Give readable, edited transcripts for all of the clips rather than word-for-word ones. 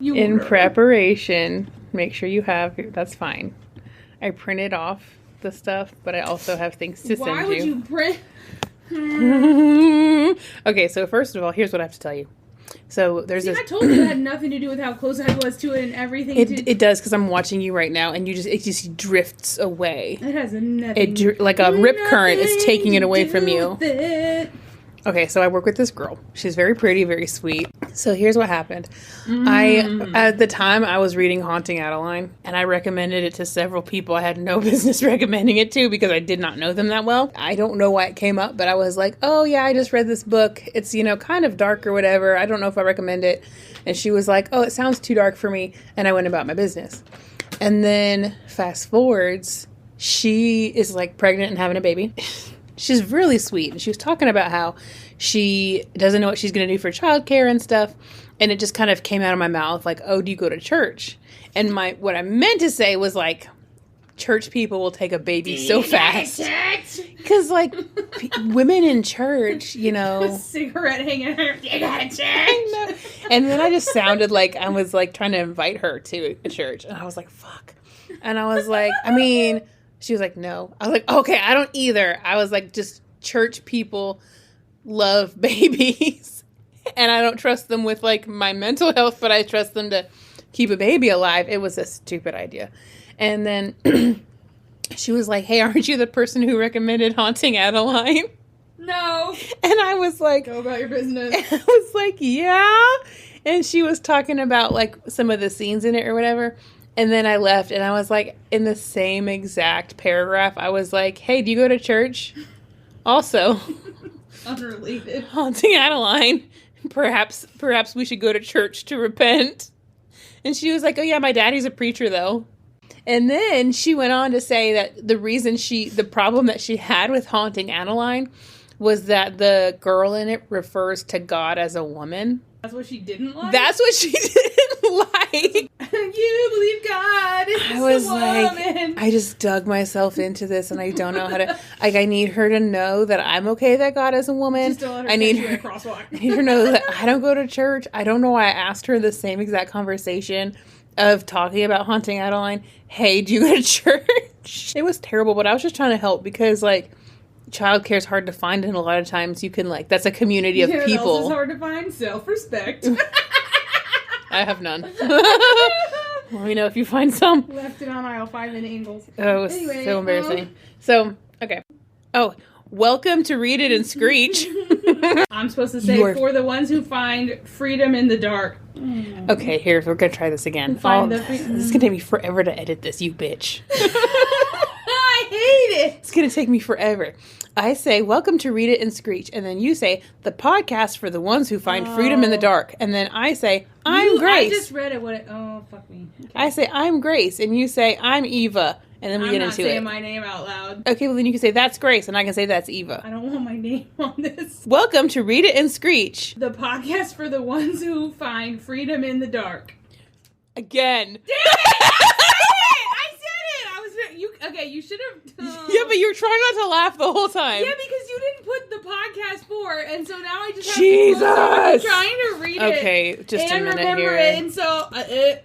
In preparation, make sure you have, that's fine. I printed off the stuff, but I also have things to send you. Why would you print? Okay, so first of all, here's what I have to tell you. So there's I told you it had nothing to do with how close I was to it and everything. It does, because I'm watching you right now, and it just drifts away. It has nothing. Like a rip current is taking it away from you. Okay, so I work with this girl. She's very pretty, very sweet. So here's what happened. At the time, I was reading Haunting Adeline, and I recommended it to several people I had no business recommending it to because I did not know them that well. I don't know why it came up, but I was like, oh yeah, I just read this book. It's, kind of dark or whatever. I don't know if I recommend it. And she was like, oh, it sounds too dark for me. And I went about my business. And then fast forwards, she is like pregnant and having a baby. She's really sweet. And she was talking about how she doesn't know what she's going to do for childcare and stuff. And it just kind of came out of my mouth like, oh, do you go to church? And what I meant to say was like, church people will take a baby so fast. Because like women in church, A cigarette hanging out. You got a church. And then I just sounded like I was like trying to invite her to a church. And I was like, fuck. And I was like, she was like, no. I was like, okay, I don't either. I was like, just church people love babies. And I don't trust them with like my mental health, but I trust them to keep a baby alive. It was a stupid idea. And then she was like, hey, aren't you the person who recommended Haunting Adeline? No. And I was like, go about your business. I was like, yeah. And she was talking about like some of the scenes in it or whatever. And then I left, and I was like, in the same exact paragraph, I was like, hey, do you go to church? Also, unrelated. Haunting Adeline. Perhaps we should go to church to repent. And she was like, oh yeah, my daddy's a preacher though. And then she went on to say that the problem that she had with Haunting Adeline was that the girl in it refers to God as a woman. That's what she didn't like? That's what she didn't like. You believe God is I was a woman. like, I just dug myself into this, and I don't know how to, like, I need her to know that I'm okay that God is a woman. Just don't let her I need catch you her, in a crosswalk. I need her to know that I don't go to church. I don't know why I asked her the same exact conversation of talking about Haunting Adeline. Hey, do you go to church? It was terrible, but I was just trying to help because, like, childcare is hard to find, and a lot of times you can, like, that's a community of people. What else is hard to find? Self-respect. I have none. Let me know if you find some. Left it on aisle 5 in Angles. Oh, it was so embarrassing. So, okay. Oh, welcome to Read It and Screech. I'm supposed to say, for the ones who find freedom in the dark. Okay, here, we're going to try this again. This is going to take me forever to edit this, you bitch. I hate it. It's going to take me forever. I say, welcome to Read It and Screech. And then you say, the podcast for the ones who find freedom in the dark. And then I say, I'm Grace. I just read it. Oh, fuck me. Okay. I say, I'm Grace. And you say, I'm Eva. And then we get into it. I'm not saying my name out loud. Okay, well then you can say, that's Grace. And I can say, that's Eva. I don't want my name on this. Welcome to Read It and Screech. The podcast for the ones who find freedom in the dark. Again. Damn it! Okay, you should have... Yeah, but you were trying not to laugh the whole time. Yeah, because you didn't put the podcast for, and so now I just have Jesus! to trying to read it. Okay, just a minute remember here. It, and so...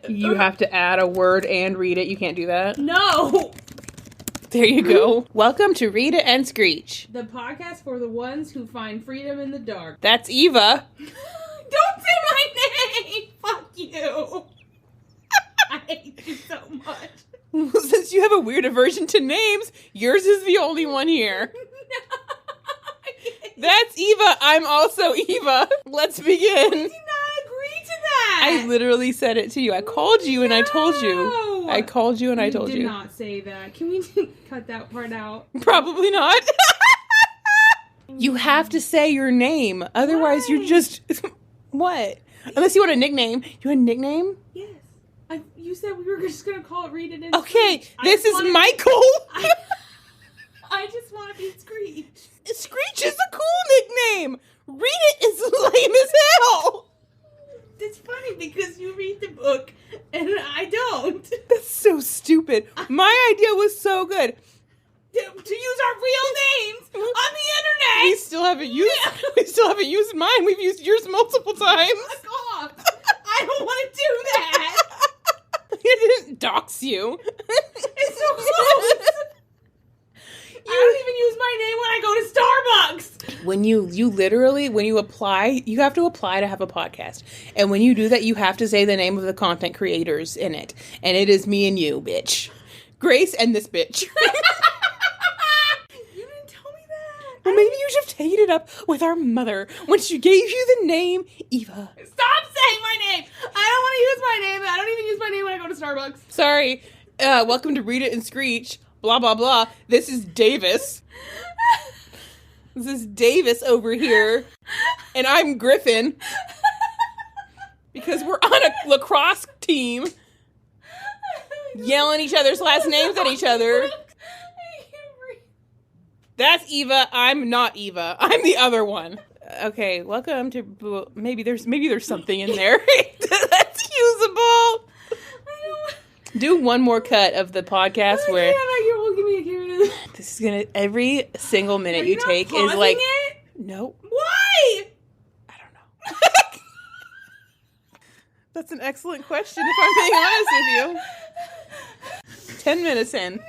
you have to add a word and read it. You can't do that? No! There you go. Welcome to Read It and Screech. The podcast for the ones who find freedom in the dark. That's Eva. Don't say my name! Fuck you! I hate you so much. Well, since you have a weird aversion to names, yours is the only one here. No. That's Eva. I'm also Eva. Let's begin. We did not agree to that. I literally said it to you. I called you and I told you. I called you and I told you. You did not say that. Can we cut that part out? Probably not. You have to say your name. Otherwise, you're just... What? Unless you want a nickname. You want a nickname? Yes. You said we were just going to call it Read It and Okay, Screech. this is Michael. I just want to be Screech. Screech is a cool nickname. Read It is lame as hell. It's funny because you read the book and I don't. That's so stupid. My idea was so good. To use our real names on the internet. We still haven't used mine. We've used yours multiple times. Fuck off. I I don't want to do that. It didn't dox you. It's so close. I don't even use my name when I go to Starbucks. When you apply, you have to apply to have a podcast. And when you do that, you have to say the name of the content creators in it. And it is me and you, bitch. Grace and this bitch. You didn't tell me that. Well, maybe you should have taken it up with our mother when she gave you the name Eva. Stop saying my name. I don't want to use my name. I don't even use my name when I go to Starbucks. Sorry. Welcome to Read It and Screech. Blah, blah, blah. This is Davis. This is Davis over here. And I'm Griffin. Because we're on a lacrosse team. Yelling each other's last names at each other. That's Eva. I'm not Eva. I'm the other one. Okay, welcome to... Maybe there's something in there that's usable. Do one more cut of the podcast where... You're holding me a camera. This is gonna... Every single minute you take is like... Nope. Why? I don't know. That's an excellent question if I'm being honest with you. 10 minutes in.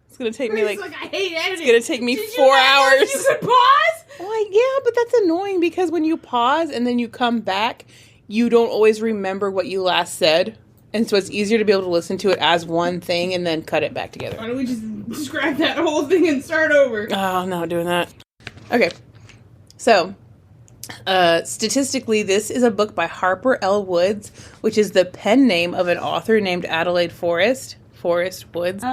It's gonna take me like... I hate editing. It's gonna take me 4 hours. You could pause? Well, yeah, but that's annoying because when you pause and then you come back, you don't always remember what you last said. And so it's easier to be able to listen to it as one thing and then cut it back together. Why don't we just scrap that whole thing and start over? Oh, I'm not doing that. Okay. So, statistically, this is a book by Harper L. Woods, which is the pen name of an author named Adelaide Forrest Woods.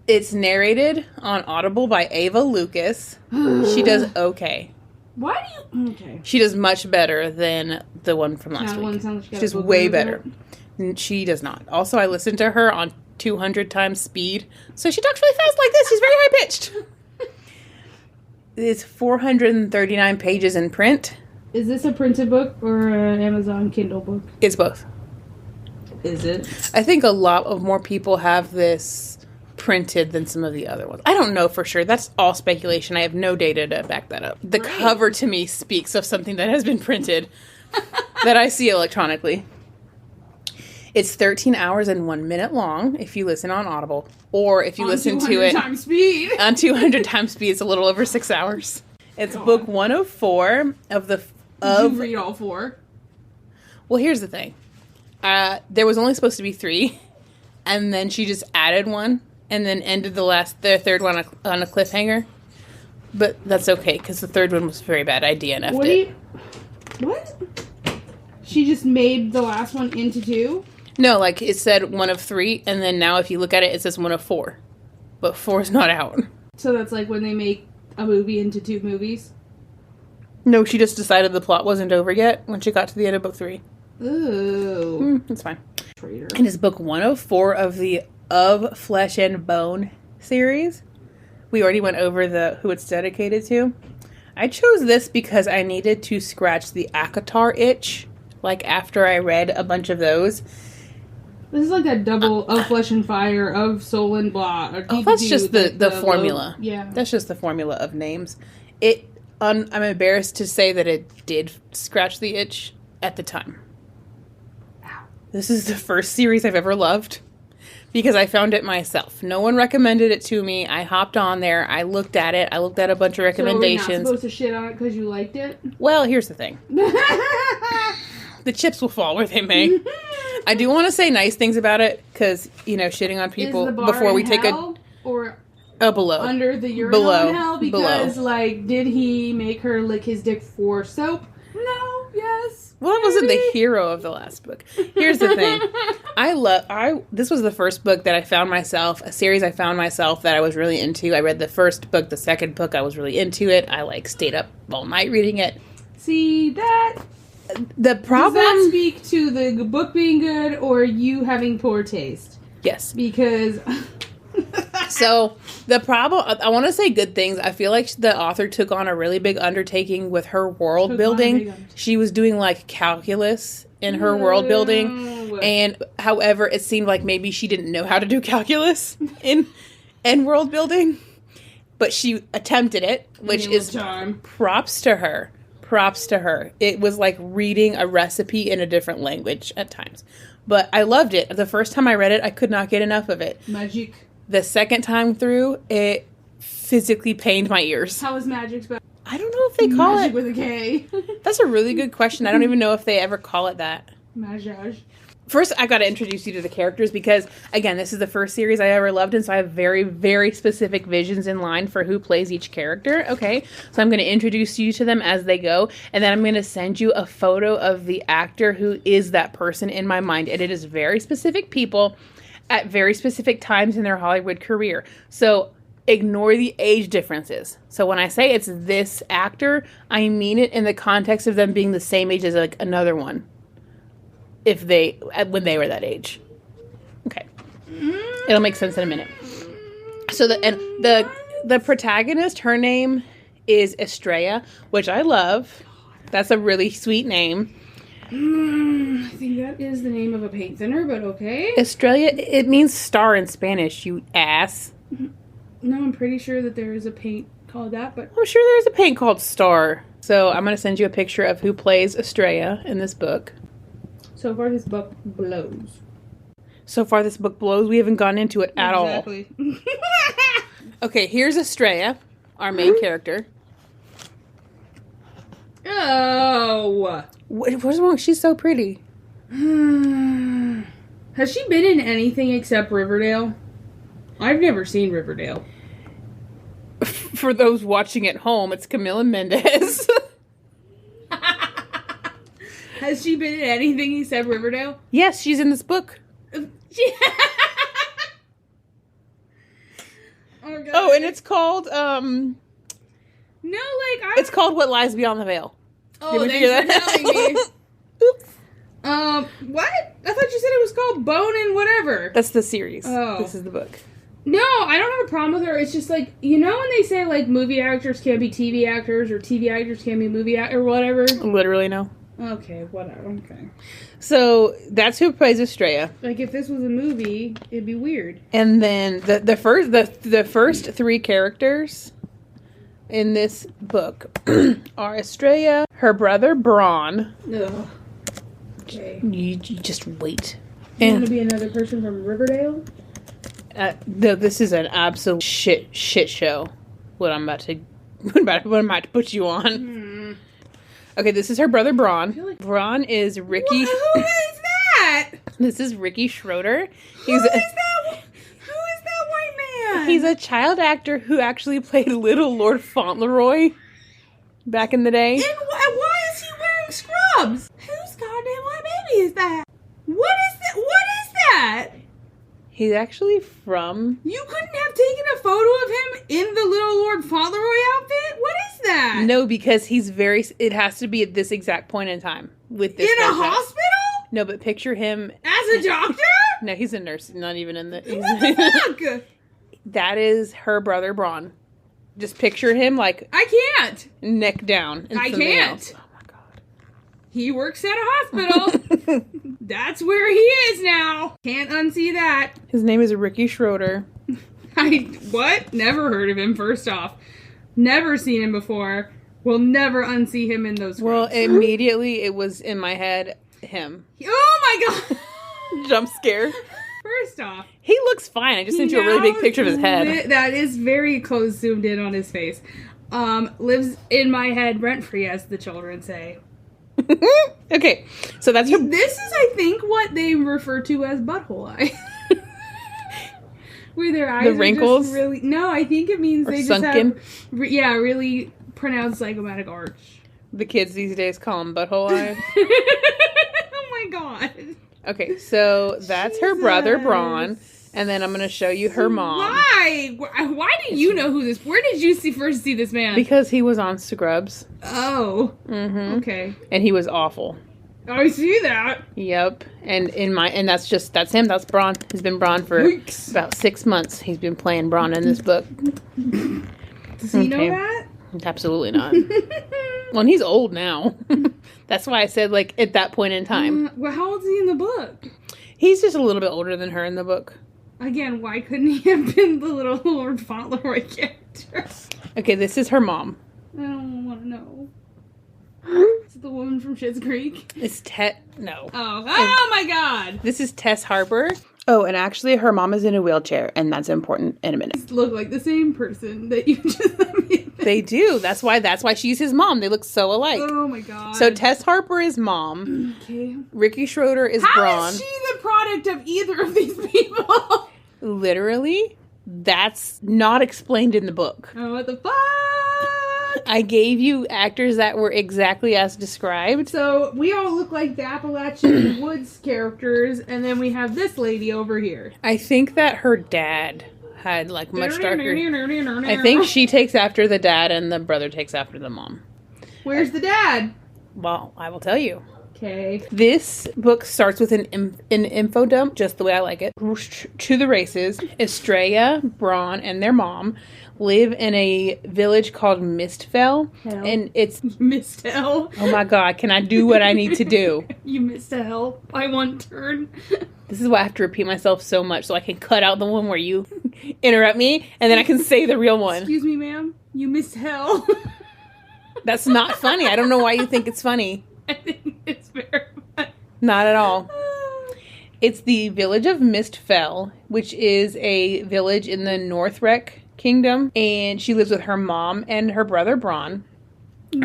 It's narrated on Audible by Ava Lucas. She does okay. Why do you... Okay. She does much better than the one from last week. She's way better. She does not. Also, I listened to her on 200 times speed. So she talks really fast like this. She's very high-pitched. It's 439 pages in print. Is this a printed book or an Amazon Kindle book? It's both. Is it? I think a lot of more people have this printed than some of the other ones. I don't know for sure. That's all speculation. I have no data to back that up. The cover to me speaks of something that has been printed that I see electronically. It's 13 hours and 1 minute long if you listen on Audible. Or if you listen to it times speed. On 200 times speed, it's a little over 6 hours. It's book 104 of the... Did you read all 4? Well, here's the thing. There was only supposed to be 3. And then she just added one. And then ended the third one on a cliffhanger. But that's okay, because the third one was a very bad idea and effed it. What? She just made the last one into 2? No, like it said 1 of 3, and then now if you look at it, it says 1 of 4. But 4 is not out. So that's like when they make a movie into 2 movies? No, she just decided the plot wasn't over yet when she got to the end of book 3. Ooh. That's fine. Traitor. And it's book 104 of the Of Flesh and Bone series. We already went over who it's dedicated to. I chose this because I needed to scratch the Akatar itch, like after I read a bunch of those. This is like that double of Flesh and Fire, of Soul and Blah. Oh, that's just the formula. Yeah. That's just the formula of names. I'm embarrassed to say that it did scratch the itch at the time. Ow. This is the first series I've ever loved because I found it myself. No one recommended it to me. I hopped on there. I looked at it. I looked at a bunch of recommendations. So are we not supposed to shit on it because you liked it? Well, here's the thing. The chips will fall where they may. I do want to say nice things about it because, shitting on people before we take or below. Under the urinal in hell? Because, below. Did he make her lick his dick for soap? No, yes. Well, I wasn't the hero of the last book. Here's the thing. This was the first book that I found myself, a series I found myself that I was really into. I read the first book, the second book, I was really into it. I, stayed up all night reading it. See, that... The problem... Does that speak to the book being good or you having poor taste? Yes. Because... So, the problem... I want to say good things. I feel like the author took on a really big undertaking with her world building. She was doing, calculus in her world building. And, however, it seemed like maybe she didn't know how to do calculus in world building. But she attempted it, which is props to her. props to her. It was like reading a recipe in a different language at times. But I loved it. The first time I read it, I could not get enough of it. Magic. The second time through, it physically pained my ears. How is magic spelled? I don't know if they call Magic it. with a K. That's a really good question. I don't even know if they ever call it that. Magic. First, I've got to introduce you to the characters because, again, this is the first series I ever loved, and so I have very, very specific visions in line for who plays each character, okay? So I'm going to introduce you to them as they go, and then I'm going to send you a photo of the actor who is that person in my mind, and it is very specific people at very specific times in their Hollywood career. So ignore the age differences. So when I say it's this actor, I mean it in the context of them being the same age as like another one. When they were that age. Okay. It'll make sense in a minute. So the protagonist, her name is Estrella, which I love. That's a really sweet name. I think that is the name of a paint thinner, but okay. Estrella, it means star in Spanish, you ass. No, I'm pretty sure that there is a paint called that, but I'm sure there's a paint called Star. So I'm going to send you a picture of who plays Estrella in this book. So far, this book blows. We haven't gone into it at all. Exactly. Okay, here's Estrella, our main character. Oh. What's wrong? She's so pretty. Has she been in anything except Riverdale? I've never seen Riverdale. For those watching at home, it's Camila Mendez. Has she been in anything except Riverdale? Yes, she's in this book. Oh, and it's called, it's called What Lies Beyond the Veil. Oh, thanks for telling me. Oops. What? I thought you said it was called Bone and whatever. That's the series. Oh. This is the book. No, I don't have a problem with her. It's just like, you know when they say, like, movie actors can't be TV actors or TV actors can't be movie actors or whatever? Literally, no. Okay, whatever. Okay. So, that's who plays Estrella. Like, if this was a movie, it'd be weird. And then the first three characters in this book are Estrella, her brother Braun. Ugh. Okay. You just wait. You want to be another person from Riverdale? This is an absolute shit show. What I'm about to put you on. Okay, this is her brother Braun. Like Braun is Ricky. Who is that? This is Ricky Schroeder. Who is that white man? He's a child actor who actually played Little Lord Fauntleroy back in the day. And why is he wearing scrubs? Whose goddamn white baby is that? What is that? He's actually from... You couldn't have taken a photo of him in the Little Lord Fauntleroy outfit? What is that? No, because it has to be at this exact point in time. With this in a hospital? No, but picture him... As a doctor? No, he's a nurse. Not even in the... What the fuck? That is her brother Braun. Just picture him like... I can't. Neck down. I can't. Else. Oh my god. He works at a hospital. That's where he is now. Can't unsee that. His name is Ricky Schroeder. What? Never heard of him, first off. Never seen him before. Will never unsee him in those Well, scrubs. immediately it was in my head, him. Oh my god! Jump scare. First off. He looks fine. I just sent you a really big picture of his head. That is very close zoomed in on his face. Lives in my head rent-free, as the children say. Okay, so that's her... This is, I think, what they refer to as butthole eye. Where their eyes the wrinkles? are just really... No, I think it means they sunken? just have... really pronounced zygomatic arch. The kids these days call him butthole eye. Oh my god. Okay, so that's her brother, Braun. And then I'm going to show you her mom. Why? Why do you know who this... Where did you first see this man? Because he was on Scrubs. Oh. Mm-hmm. Okay. And he was awful. I see that. Yep. And that's him. That's Braun. He's been Braun for about 6 months. He's been playing Braun in this book. Does he know that? Absolutely not. Well, and he's old now. That's why I said, like, at that point in time. Well, how old is he in the book? He's just a little bit older than her in the book. Again, why couldn't he have been the Little Lord Fauntleroy character? Okay, this is her mom. I don't want to know. Is it the woman from Schitt's Creek? It's no. Oh my god! This is Tess Harper. Oh, and actually her mom is in a wheelchair, and that's important in a minute. These look like the same person that you just let me. They do. That's why she's his mom. They look so alike. Oh my god. So Tess Harper is mom. Okay. Ricky Schroeder is Braun. How is she the product of either of these people? Literally, that's not explained in the book. Oh, what the fuck? I gave you actors that were exactly as described. So we all look like the Appalachian Woods characters, and then we have this lady over here. I think that her dad had like much darker. I think she takes after the dad and the brother takes after the mom. Where's the dad? Well, I will tell you. Okay. This book starts with an info dump, just the way I like it. To the races, Estrella, Braun, and their mom live in a village called Mistfell. And it's... Mistfell? Oh my god, can I do what I need to do? You missed a hell by one turn. This is why I have to repeat myself so much so I can cut out the one where you interrupt me and then I can say the real one. Excuse me, ma'am. You missed hell. That's not funny. I don't know why you think it's funny. I think it's very funny. Not at all. It's the village of Mistfell, which is a village in the Northrek Kingdom, and she lives with her mom and her brother Braun.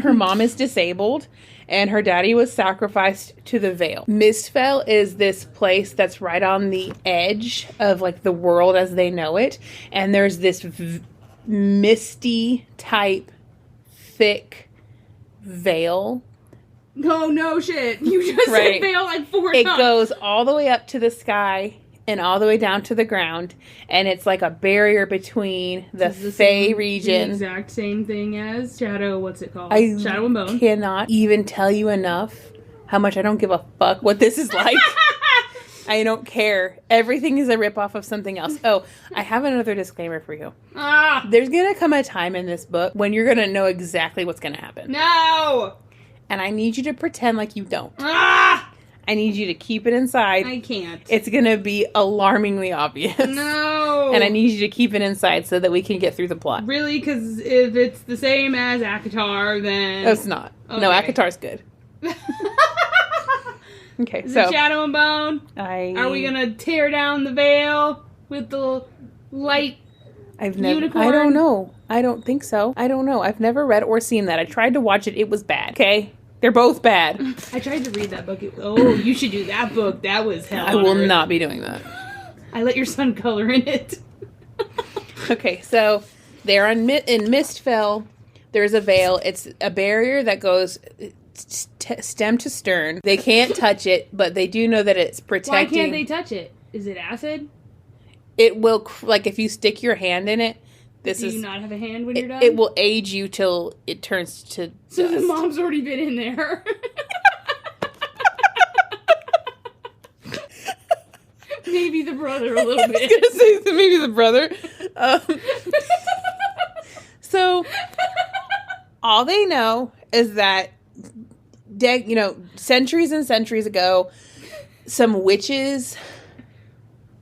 Her mom is disabled, and her daddy was sacrificed to the Vale. Mistfell is this place that's right on the edge of like the world as they know it, and there's this misty type thick veil. Oh, no shit. You just said veil like 4 times. It goes all the way up to the sky and all the way down to the ground. And it's like a barrier between the Fey region. The exact same thing as Shadow, what's it called? Shadow and Bone. I cannot even tell you enough how much I don't give a fuck what this is like. I don't care. Everything is a ripoff of something else. Oh, I have another disclaimer for you. There's going to come a time in this book when you're going to know exactly what's going to happen. No! And I need you to pretend like you don't. I need you to keep it inside. I can't. It's going to be alarmingly obvious. No! And I need you to keep it inside so that we can get through the plot. Really? Because if it's the same as ACOTAR, then... No, it's not. Okay. No, ACOTAR's good. Okay, Is it Shadow and Bone? Are we going to tear down the veil with the light unicorn? I don't know. I don't think so. I don't know. I've never read or seen that. I tried to watch it. It was bad. Okay? They're both bad. I tried to read that book. You should do that book. That was hell. I will not be doing that. I let your son color in it. Okay, so they're in Mistfell. There's a veil. It's a barrier that goes stem to stern. They can't touch it, but they do know that it's protecting. Why can't they touch it? Is it acid? It will, like, if you stick your hand in it, Do you not have a hand when you're done? It will age you till it turns to So dust. the mom's already been in there. Maybe the brother a little bit. I was going to say maybe the brother. So, all they know is that, centuries and centuries ago, some witches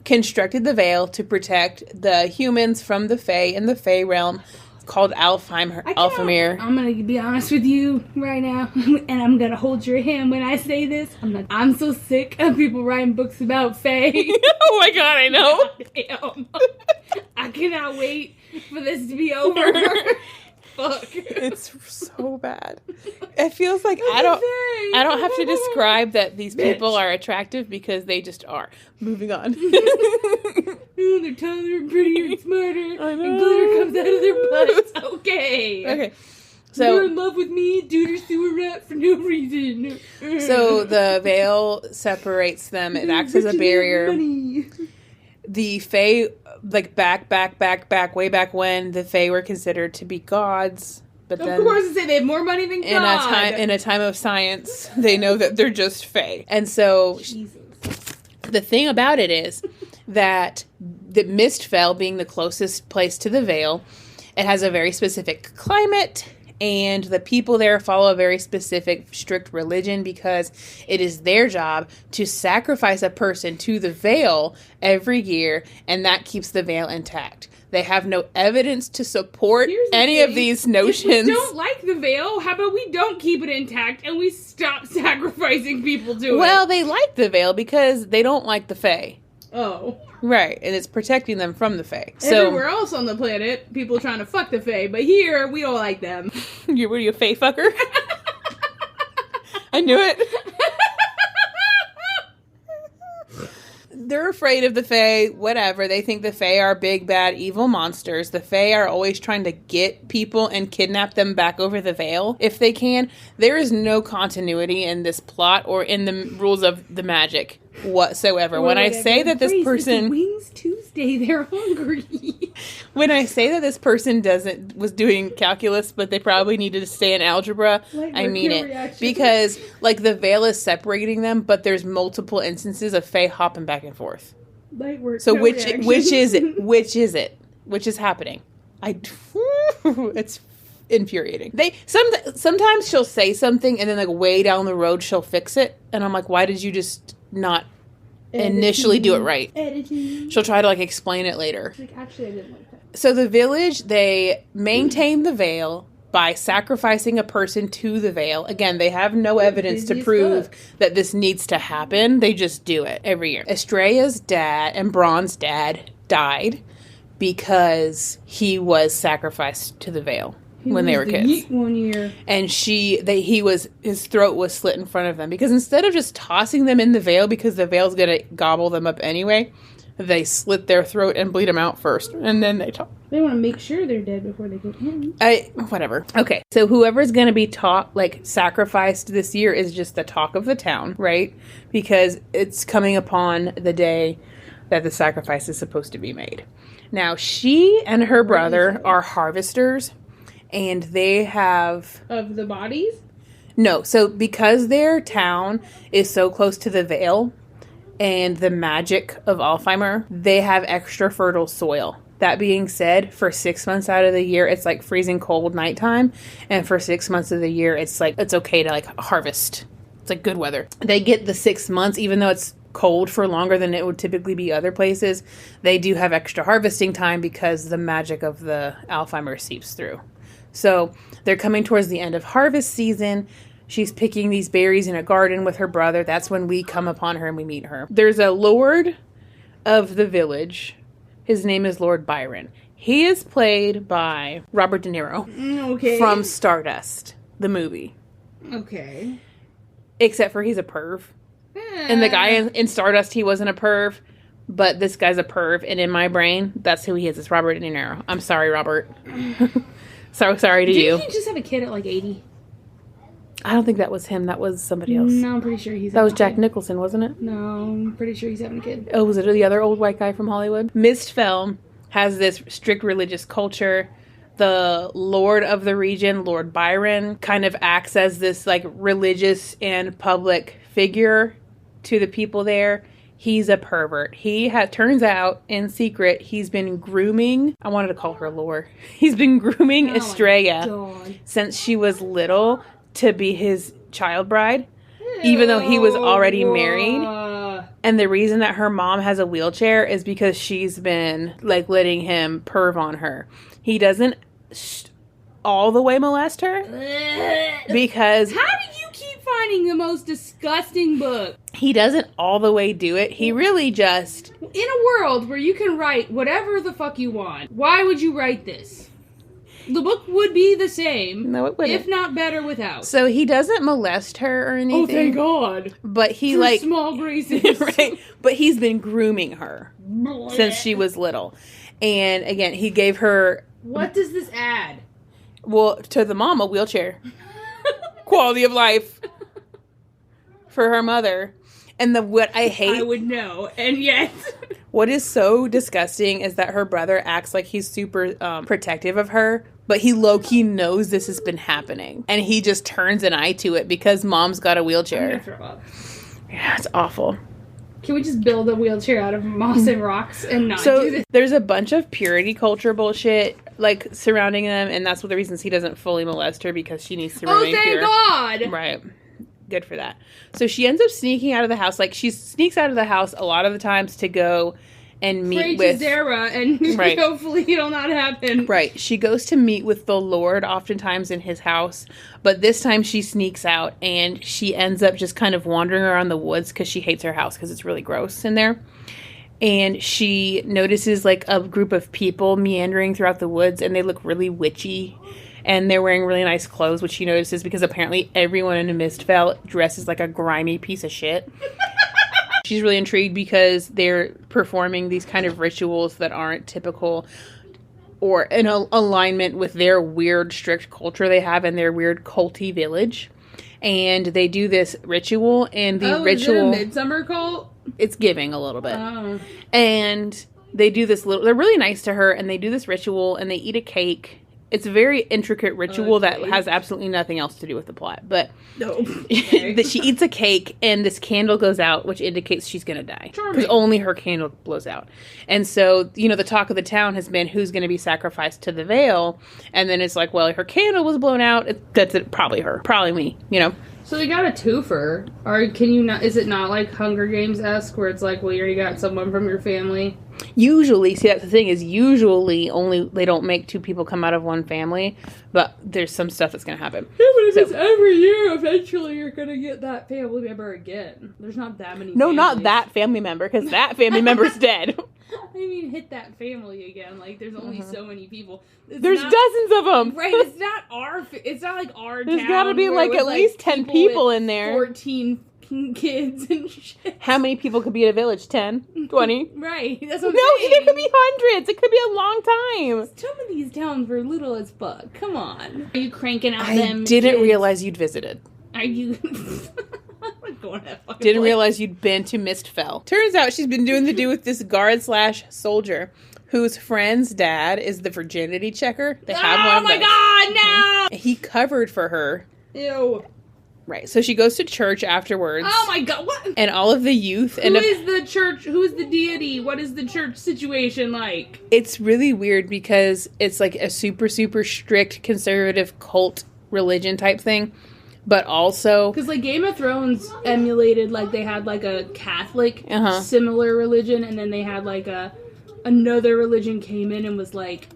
constructed the veil to protect the humans from the Fae in the Fae realm. It's called Alfamir. I'm going to be honest with you right now, and I'm going to hold your hand when I say this. I'm so sick of people writing books about Fae. Oh my god, I know. Damn. I cannot wait for this to be over. Fuck. It's so bad. It feels like I don't have to describe that these people are attractive because they just are. Moving on. They're taller and prettier and smarter. I know. And glitter comes out of their butts. Okay. So you're in love with me, dude, or sewer rat for no reason. So the veil separates them. It acts as a barrier. The Fae, like way back when, the Fae were considered to be gods. But then, of course, they have more money than God. In a time of science, they know that they're just Fae. And so, the thing about it is that the Mistfell, being the closest place to the veil, it has a very specific climate And the people there follow a very specific, strict religion because it is their job to sacrifice a person to the veil every year, and that keeps the veil intact. They have no evidence to support any of these notions. If we don't like the veil, how about we don't keep it intact and we stop sacrificing people to it? Well, they like the veil because they don't like the Fae. Oh. Right, and it's protecting them from the Fae. Everywhere else on the planet, people are trying to fuck the Fae, but here, we don't like them. What are you, a Fae fucker? I knew it. They're afraid of the Fae, whatever. They think the Fae are big, bad, evil monsters. The Fae are always trying to get people and kidnap them back over the veil, if they can. There is no continuity in this plot or in the rules of the magic whatsoever. When I say that this person... Wings Tuesday, they're hungry. When I say that this person was doing calculus, but they probably needed to stay in algebra, I mean it. Because, like, the veil is separating them, but there's multiple instances of Fae hopping back and forth. So which is it? Which is it? Which is happening? It's infuriating. Sometimes she'll say something, and then, like, way down the road, she'll fix it. And I'm like, why did you just not initially do it right? She'll try to, like, explain it later. Like, actually, I didn't like that. So the village, they maintain the veil by sacrificing a person to the veil. Again, they have no evidence to prove that this needs to happen. They just do it every year. Estrella's dad and Braun's dad died because he was sacrificed to the veil. When they were kids. One year. And his throat was slit in front of them. Because instead of just tossing them in the veil, because the veil's going to gobble them up anyway, they slit their throat and bleed them out first. And then they talk. They want to make sure they're dead before they go in. Whatever. Okay. So whoever's going to be sacrificed this year is just the talk of the town, right? Because it's coming upon the day that the sacrifice is supposed to be made. Now, she and her brother are harvesters. And they have... Of the bodies? No. So because their town is so close to the veil and the magic of Alzheimer, they have extra fertile soil. That being said, for 6 months out of the year, it's like freezing cold nighttime. And for 6 months of the year, it's like, it's okay to, like, harvest. It's like good weather. They get the 6 months, even though it's cold for longer than it would typically be other places. They do have extra harvesting time because the magic of the Alzheimer seeps through. So they're coming towards the end of harvest season. She's picking these berries in a garden with her brother. That's when we come upon her and we meet her. There's a lord of the village. His name is Lord Byron. He is played by Robert De Niro. Okay. From Stardust, the movie. Okay. Except for he's a perv. And the guy in Stardust, he wasn't a perv. But this guy's a perv. And in my brain, that's who he is. It's Robert De Niro. I'm sorry, Robert. So sorry to you. Didn't he just have a kid at like 80? I don't think that was him. That was somebody else. No, I'm pretty sure he's That was Jack Nicholson, wasn't it? No, I'm pretty sure he's having a kid. Oh, was it the other old white guy from Hollywood? Mistfell has this strict religious culture. The lord of the region, Lord Byron, kind of acts as this, like, religious and public figure to the people there. He's a pervert. Turns out, in secret, he's been grooming... I wanted to call her Lore. He's been grooming Estrella since she was little to be his child bride, even though he was already married. And the reason that her mom has a wheelchair is because she's been, like, letting him perv on her. He doesn't all the way molest her because... How do you keep finding the most disgusting book? He doesn't all the way do it. He really just... In a world where you can write whatever the fuck you want, why would you write this? The book would be the same. No, it wouldn't. If not better without. So he doesn't molest her or anything. Oh, thank God. But he, For like... small graces. Right? But he's been grooming her since she was little. And, again, he gave her... What does this add? Well, to the mom, a wheelchair. Quality of life. For her mother. And what I hate... I would know, and yet... What is so disgusting is that her brother acts like he's super protective of her, but he low-key knows this has been happening. And he just turns an eye to it because mom's got a wheelchair. I'm gonna throw up. Yeah, it's awful. Can we just build a wheelchair out of moss and rocks and not do this? There's a bunch of purity culture bullshit like surrounding them, and that's one of the reasons he doesn't fully molest her, because she needs to remain pure. God! Right. Good for that. So she ends up sneaking out of the house. Like, she sneaks out of the house a lot of the times to go and meet with Zara, and hopefully it'll not happen. Right. She goes to meet with the Lord oftentimes in his house, but this time she sneaks out, and she ends up just kind of wandering around the woods because she hates her house because it's really gross in there. And she notices like a group of people meandering throughout the woods, and they look really witchy. And they're wearing really nice clothes, which she notices because apparently everyone in Mistvale dresses like a grimy piece of shit. She's really intrigued because they're performing these kind of rituals that aren't typical or in alignment with their weird, strict culture they have in their weird culty village. And they do this ritual, and the ritual... is it a midsummer cult? It's giving a little bit. Oh. And they do this little... They're really nice to her, and they do this ritual, and they eat a cake. It's a very intricate ritual that has absolutely nothing else to do with the plot. But that she eats a cake, and this candle goes out, which indicates she's going to die. Because only her candle blows out. And so, the talk of the town has been who's going to be sacrificed to the veil. And then it's like, well, her candle was blown out. That's it, probably her. Probably me, So they got a twofer. Or can you not... Is it not like Hunger Games-esque, where it's like, well, you already got someone from your family? Usually, see, that's the thing, is usually only they don't make two people come out of one family, but there's some stuff that's going to happen. Yeah, but if it's every year, eventually you're going to get that family member again. There's not that many families. Not that family member, because that family member's dead. I mean, hit that family again. Like, there's only so many people. There's dozens of them. Right, it's not like our There's town. There's got to be like at least 10 people in there. 14 kids and shit. How many people could be in a village? 10? 20? Right, that's what I'm saying. There could be hundreds. It could be a long time. Some of these towns were little as fuck. Come on. Are you cranking out them? I didn't realize you'd visited. Are you... Didn't realize you'd been to Mistvale. Turns out she's been doing the do with this guard/soldier whose friend's dad is the virginity checker. They have one of those. Oh my god, no! He covered for her. Ew. Right, so she goes to church afterwards. Oh my god, what? And all of the youth... Who is the church? Who is the deity? What is the church situation like? It's really weird because it's like a super, super strict conservative cult religion type thing. But also... Because, like, Game of Thrones emulated, like, they had, like, a Catholic similar religion, and then they had, like, another religion came in and was like,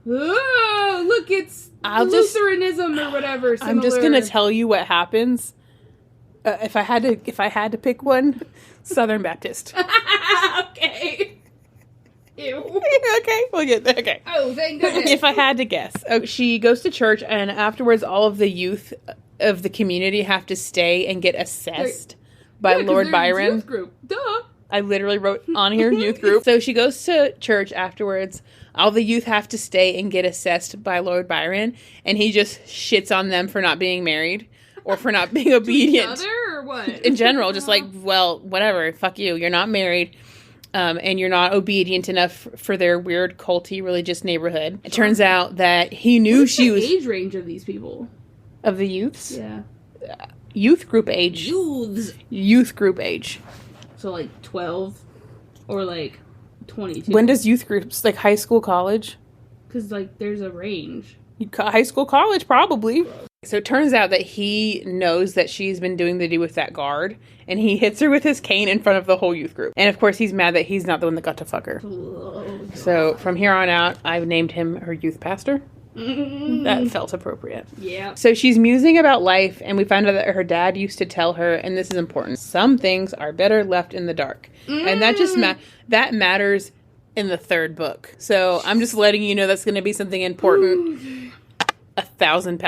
oh, look, it's Lutheranism or whatever. Similar. I'm just gonna tell you what happens. If I had to pick one, Southern Baptist. Okay. Ew. Okay, we'll get there. Okay. Oh, thank goodness. If I had to guess. She goes to church, and afterwards all of the youth of the community have to stay and get assessed by Lord Byron. Youth group. Duh. I literally wrote on here youth group. So she goes to church afterwards. All the youth have to stay and get assessed by Lord Byron, and he just shits on them for not being married or for not being obedient. To each other or what? In general, just like, well, whatever, fuck you. You're not married. And you're not obedient enough for their weird culty religious neighborhood. It turns out that he knew she was... age range of these people? Of the youths? Yeah. Youth group age. Youths. Youth group age. So like 12 or like 22. When does youth groups, like high school, college? Because like there's a range. High school, college, probably. So it turns out that he knows that she's been doing the do with that guard, and he hits her with his cane in front of the whole youth group. And of course he's mad that he's not the one that got to fuck her. Oh, so from here on out, I've named him her youth pastor. That felt appropriate. Yeah. So she's musing about life, and we find out that her dad used to tell her, and this is important, some things are better left in the dark. And that just that matters in the third book. So I'm just letting you know that's going to be something important 1,000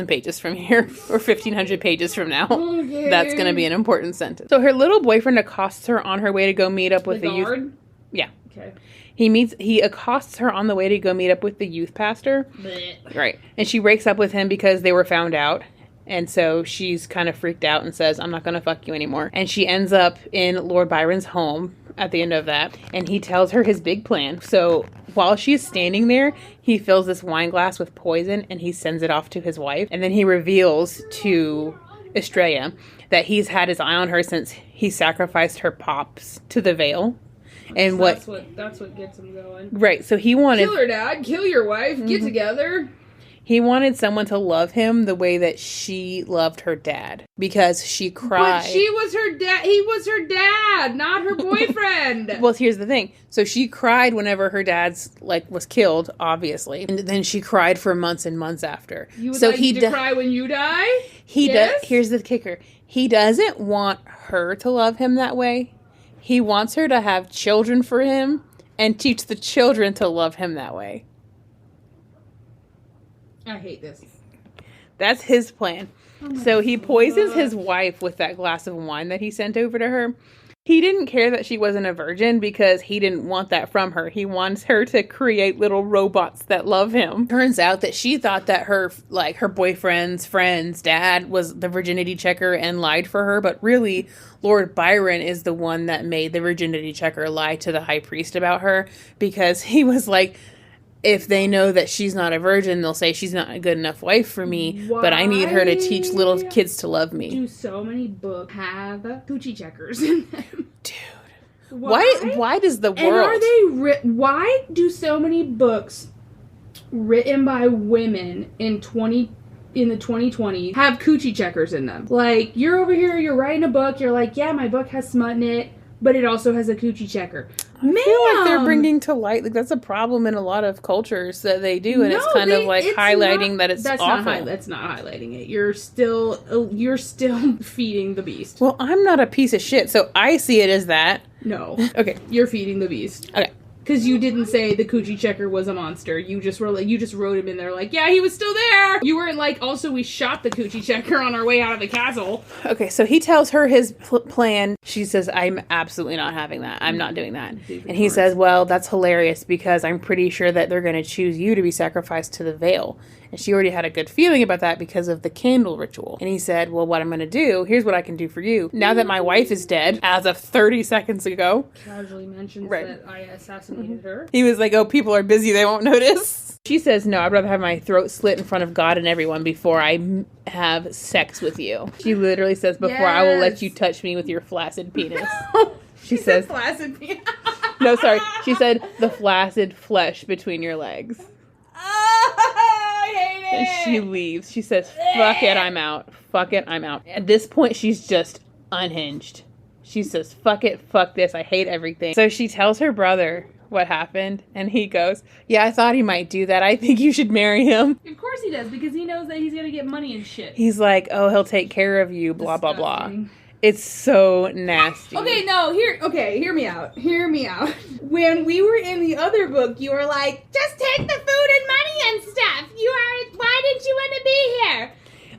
pages from here, or 1,500 pages from now. Okay. That's going to be an important sentence. So her little boyfriend accosts her on her way to go meet up with the guard? youth. Yeah. Okay. He accosts her on the way to go meet up with the youth pastor. Blech. Right. And she breaks up with him because they were found out. And so she's kind of freaked out and says, I'm not going to fuck you anymore. And she ends up in Lord Byron's home at the end of that. And he tells her his big plan. So while she's standing there, he fills this wine glass with poison and he sends it off to his wife. And then he reveals to Estrella that he's had his eye on her since he sacrificed her pops to the veil. And that's what gets him going. Right, so he wanted... Kill her, Dad. Kill your wife. Get together. He wanted someone to love him the way that she loved her dad. Because she cried. But she was her dad. He was her dad, not her boyfriend. Well, here's the thing. So she cried whenever her dad's, was killed, obviously. And then she cried for months and months after. You would like to cry when you die? Here's the kicker. He doesn't want her to love him that way. He wants her to have children for him and teach the children to love him that way. I hate this. That's his plan. So he poisons his wife with that glass of wine that he sent over to her. He didn't care that she wasn't a virgin because he didn't want that from her. He wants her to create little robots that love him. Turns out that she thought that her boyfriend's friend's dad was the virginity checker and lied for her. But really, Lord Byron is the one that made the virginity checker lie to the high priest about her. Because he was like, if they know that she's not a virgin, they'll say she's not a good enough wife for me. But I need her to teach little kids to love me. Do so many books have coochie checkers in them? Dude. Why does the world... And are they... Why do so many books written by women in the 2020s have coochie checkers in them? Like, you're over here, you're writing a book, you're like, yeah, my book has smut in it, but it also has a coochie checker. I feel like they're bringing to light, that's a problem in a lot of cultures that they do, and it's kind of highlighting that it's awful. That's not highlighting it. You're still feeding the beast. Well, I'm not a piece of shit, so I see it as that. No. Okay. You're feeding the beast. Okay. Because you didn't say the coochie checker was a monster. You just wrote him in there like, yeah, he was still there. You weren't like, also we shot the coochie checker on our way out of the castle. Okay, so he tells her his plan. She says, I'm absolutely not having that. I'm not doing that. And he says, well, that's hilarious because I'm pretty sure that they're going to choose you to be sacrificed to the veil. And she already had a good feeling about that because of the candle ritual. And he said, well, what I'm going to do, here's what I can do for you. Now that my wife is dead, as of 30 seconds ago. Casually mentions that I assassinated her. He was like, oh, people are busy. They won't notice. She says, no, I'd rather have my throat slit in front of God and everyone before I have sex with you. She literally says, before I will let you touch me with your flaccid penis. She says, flaccid penis. No, sorry. She said, the flaccid flesh between your legs. And she leaves. She says, fuck it, I'm out. Fuck it, I'm out. At this point, she's just unhinged. She says, fuck it, fuck this, I hate everything. So she tells her brother what happened, and he goes, yeah, I thought he might do that. I think you should marry him. Of course he does, because he knows that he's gonna get money and shit. He's like, oh, he'll take care of you, blah, blah, blah. It's so nasty. Okay, no, hear me out. Hear me out. When we were in the other book, you were like, just take the food and money and stuff. Why didn't you want to be here?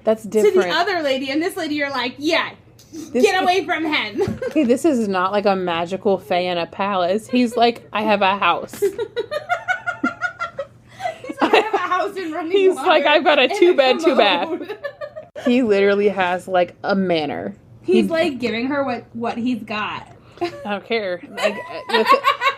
That's different. To the other lady, and this lady, you're like, yeah, get away from him. Okay, this is not like a magical fae in a palace. He's like, I have a house. He's like, I have a house in running He's water like, I've got a 2-bed, 2-bath. He literally has like a manor. He's like giving her what he's got. I don't care.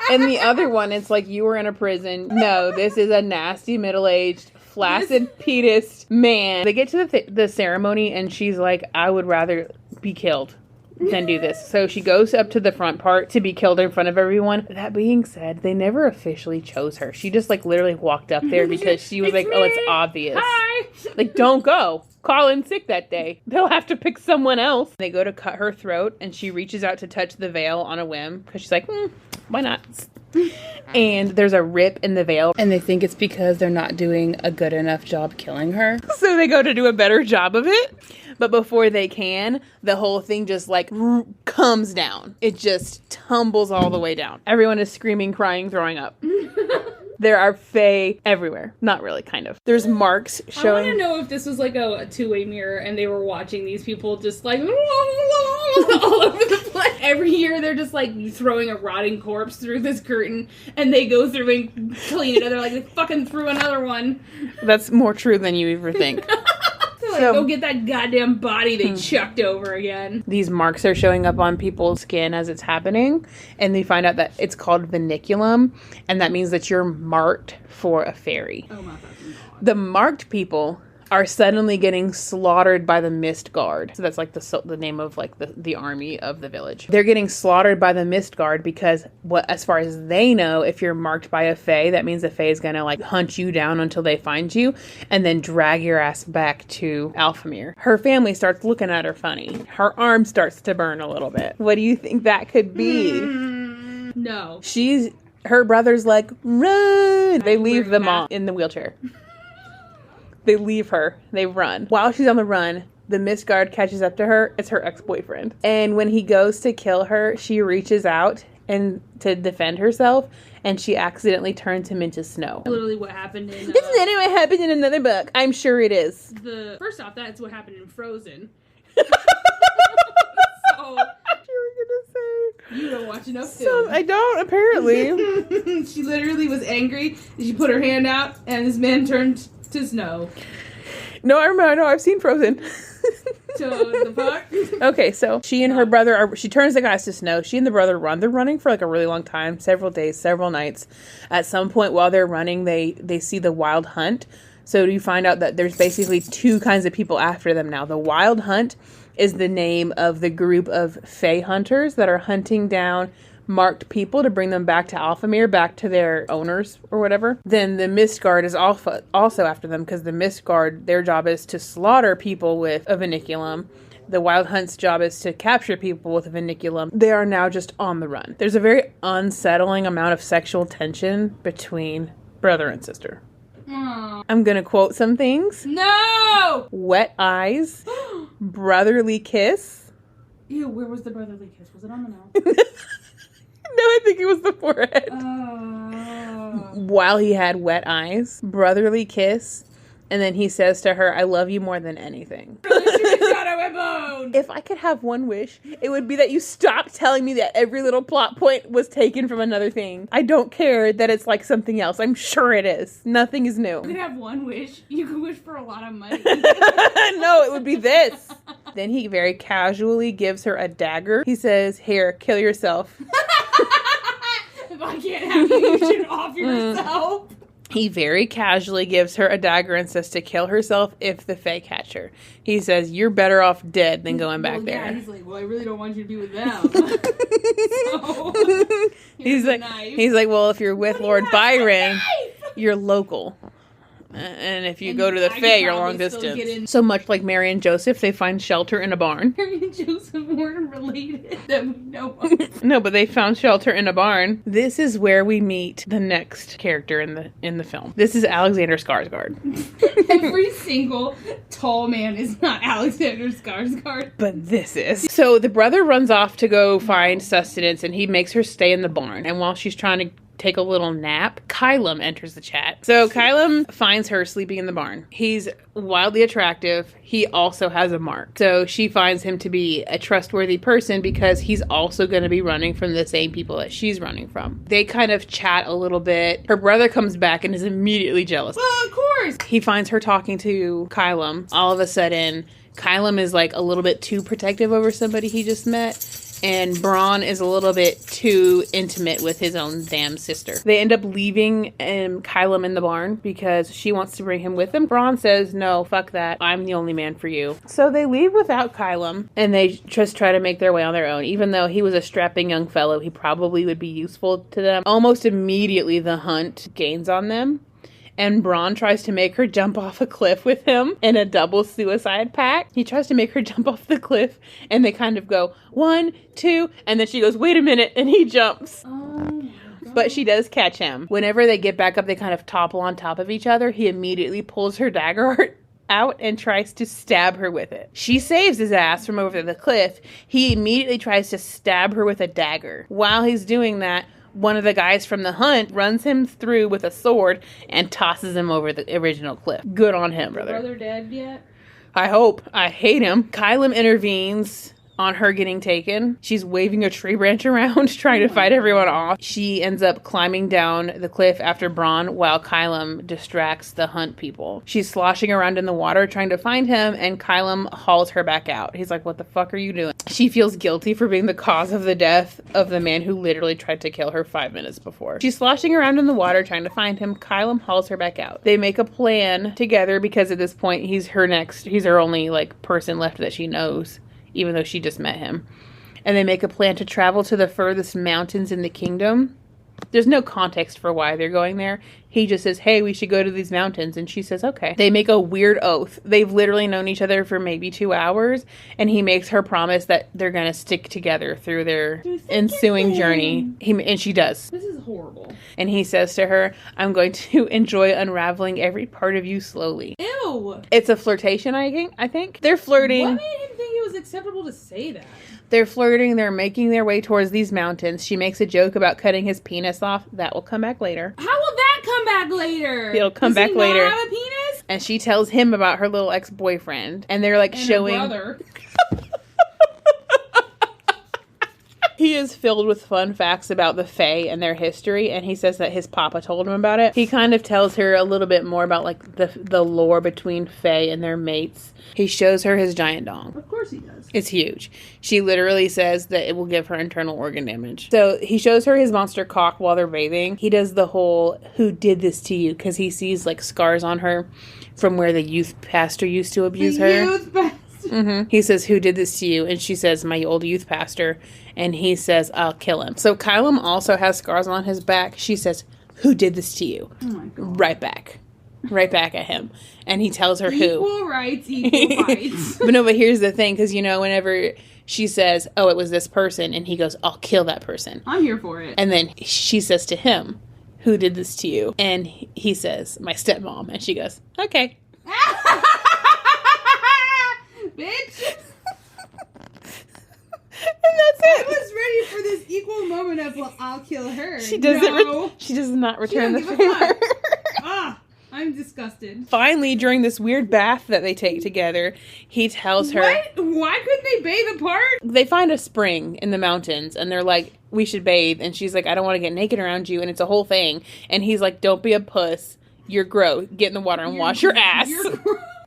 And the other one, it's like you were in a prison. No, this is a nasty middle-aged, flaccid penis man. They get to the ceremony, and she's like, I would rather be killed than do this. So she goes up to the front part to be killed in front of everyone. That being said, they never officially chose her. She just like literally walked up there because she was like, oh, it's obvious. Hi. Like, don't go. Colin's sick that day. They'll have to pick someone else. They go to cut her throat, and she reaches out to touch the veil on a whim because she's like, why not? And there's a rip in the veil, and they think it's because they're not doing a good enough job killing her. So they go to do a better job of it. But before they can, the whole thing just like comes down. It just tumbles all the way down. Everyone is screaming, crying, throwing up. There are fae everywhere. Not really, kind of. There's marks showing. I want to know if this was like a two-way mirror and they were watching these people just like all over the place. Every year they're just like throwing a rotting corpse through this curtain and they go through and clean it and they're like, they fucking threw another one. That's more true than you ever think. Like, go get that goddamn body they chucked over again. These marks are showing up on people's skin as it's happening, and they find out that it's called vinculum, and that means that you're marked for a fairy. Oh my fucking God. The marked people are suddenly getting slaughtered by the Mist Guard. So that's like the name of like the army of the village. They're getting slaughtered by the Mist Guard because as far as they know, if you're marked by a fae, that means the fae is gonna like hunt you down until they find you and then drag your ass back to Alphamere. Her family starts looking at her funny. Her arm starts to burn a little bit. What do you think that could be? No. Her brother's like, run! They leave the mom in the wheelchair. They leave her. They run. While she's on the run, the Mist Guard catches up to her. It's her ex-boyfriend. And when he goes to kill her, she reaches out and to defend herself, and she accidentally turns him into snow. Literally what happened in... Isn't that what happened in another book? I'm sure it is. First off, that's what happened in Frozen. You don't watch enough film. I don't, apparently. She literally was angry. She put her hand out, and this man turned to snow. No, I remember. No, I've seen Frozen. So, the fuck? Okay, so she and her brother she turns the guys to snow. She and the brother run. They're running for like a really long time, several days, several nights. At some point while they're running, they see the Wild Hunt. So you find out that there's basically two kinds of people after them now. The Wild Hunt is the name of the group of fae hunters that are hunting down marked people to bring them back to Alphamere, back to their owners or whatever. Then the Mist Guard is also after them because the Mist Guard, their job is to slaughter people with a Vinniculum. The Wild Hunt's job is to capture people with a Vinniculum. They are now just on the run. There's a very unsettling amount of sexual tension between brother and sister. Aww. I'm gonna quote some things. No! Wet eyes. Brotherly kiss. Ew, where was the brotherly kiss? Was it on the mouth? No, I think it was the forehead. Oh. While he had wet eyes. Brotherly kiss. And then he says to her, I love you more than anything. If I could have one wish, it would be that you stop telling me that every little plot point was taken from another thing. I don't care that it's like something else. I'm sure it is. Nothing is new. You could have one wish. You could wish for a lot of money. No, it would be this. Then he very casually gives her a dagger. He says, here, kill yourself. If I can't have you, you should off yourself. He very casually gives her a dagger and says to kill herself if the Fae catch her. He says, you're better off dead than going back there. Yeah, he's like, well, I really don't want you to be with them. So, he's like, well, if you're with Lord Byron, you're local. And if you go to the Fae, you're long distance. So much like Mary and Joseph, they find shelter in a barn. Mary and Joseph weren't related that we know of. No, but they found shelter in a barn. This is where we meet the next character in the film. This is Alexander Skarsgård. Every single tall man is not Alexander Skarsgård. But this is. So the brother runs off to go find sustenance, and he makes her stay in the barn. And while she's trying to take a little nap, Kylam enters the chat. So Kylam finds her sleeping in the barn. He's wildly attractive. He also has a mark. So she finds him to be a trustworthy person because he's also going to be running from the same people that she's running from. They kind of chat a little bit. Her brother comes back and is immediately jealous. Well, of course. He finds her talking to Kylam. All of a sudden, Kylam is like a little bit too protective over somebody he just met. And Braun is a little bit too intimate with his own damn sister. They end up leaving Kylam in the barn because she wants to bring him with them. Braun says, no, fuck that. I'm the only man for you. So they leave without Kylam, and they just try to make their way on their own. Even though he was a strapping young fellow, he probably would be useful to them. Almost immediately, the hunt gains on them. And Braun tries to make her jump off a cliff with him in a double suicide pact. He tries to make her jump off the cliff, and they kind of go, 1, 2, and then she goes, wait a minute, and he jumps. Oh my God. But she does catch him. Whenever they get back up, they kind of topple on top of each other. He immediately pulls her dagger out and tries to stab her with it. She saves his ass from over the cliff. He immediately tries to stab her with a dagger. While he's doing that, one of the guys from the hunt runs him through with a sword and tosses him over the original cliff. Good on him, brother. Brother dead yet? I hope. I hate him. Kylam intervenes on her getting taken. She's waving a tree branch around, trying to fight everyone off. She ends up climbing down the cliff after Bronn while Kylam distracts the hunt people. She's sloshing around in the water trying to find him, and Kylam hauls her back out. He's like, what the fuck are you doing? She feels guilty for being the cause of the death of the man who literally tried to kill her 5 minutes before. She's sloshing around in the water trying to find him. Kylam hauls her back out. They make a plan together because at this point he's her only like person left that she knows, even though she just met him. And they make a plan to travel to the furthest mountains in the kingdom. There's no context for why they're going there. He just says, hey, we should go to these mountains. And she says, okay. They make a weird oath. They've literally known each other for maybe 2 hours. And he makes her promise that they're going to stick together through their ensuing journey. And she does. This is horrible. And he says to her, I'm going to enjoy unraveling every part of you slowly. Ew. It's a flirtation, I think. They're flirting. What made him think it was acceptable to say that? They're flirting. They're making their way towards these mountains. She makes a joke about cutting his penis off. That will come back later. How will that come back later? It'll come back later. Does he not have a penis? And she tells him about her little ex-boyfriend. And they're like showing... Her brother. He is filled with fun facts about the Fae and their history, and he says that his papa told him about it. He kind of tells her a little bit more about like the lore between Fae and their mates. He shows her his giant dong. Of course he does. It's huge. She literally says that it will give her internal organ damage. So he shows her his monster cock while they're bathing. He does the whole, who did this to you? Because he sees like scars on her from where the youth pastor used to abuse her. Youth pastor. Mm-hmm. He says, who did this to you? And she says, my old youth pastor. And he says, I'll kill him. So Kylam also has scars on his back. She says, who did this to you? Oh my God. Right back at him. And he tells her equal rights, equal fights. But here's the thing, because whenever she says, oh, it was this person, and he goes, I'll kill that person. I'm here for it. And then she says to him, who did this to you? And he says, my stepmom. And she goes, okay. Bitch. And that's it. I was ready for this equal moment of, well, I'll kill her. She doesn't. She does not return the favor. I'm disgusted. Finally, during this weird bath that they take together, he tells her... What? Why couldn't they bathe apart? They find a spring in the mountains, and they're like, we should bathe. And she's like, I don't want to get naked around you, and it's a whole thing. And he's like, don't be a puss. You're gross. Get in the water and wash your ass.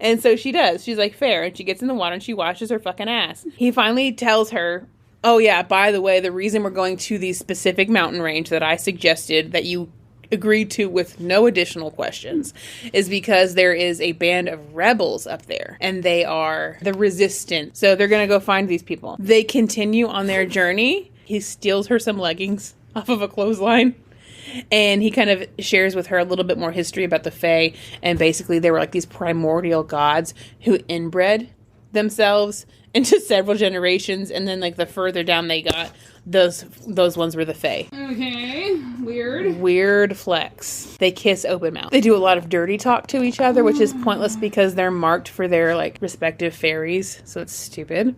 And so she does. She's like, fair. And she gets in the water and she washes her fucking ass. He finally tells her, oh yeah, by the way, the reason we're going to the specific mountain range that I suggested that you agreed to with no additional questions is because there is a band of rebels up there. And they are the resistance. So they're going to go find these people. They continue on their journey. He steals her some leggings off of a clothesline. And he kind of shares with her a little bit more history about the Fae. And basically they were like these primordial gods who inbred themselves into several generations. And then like the further down they got, those ones were the Fae. Okay. Weird. Weird flex. They kiss open mouth. They do a lot of dirty talk to each other, which is pointless because they're marked for their like respective fairies. So it's stupid.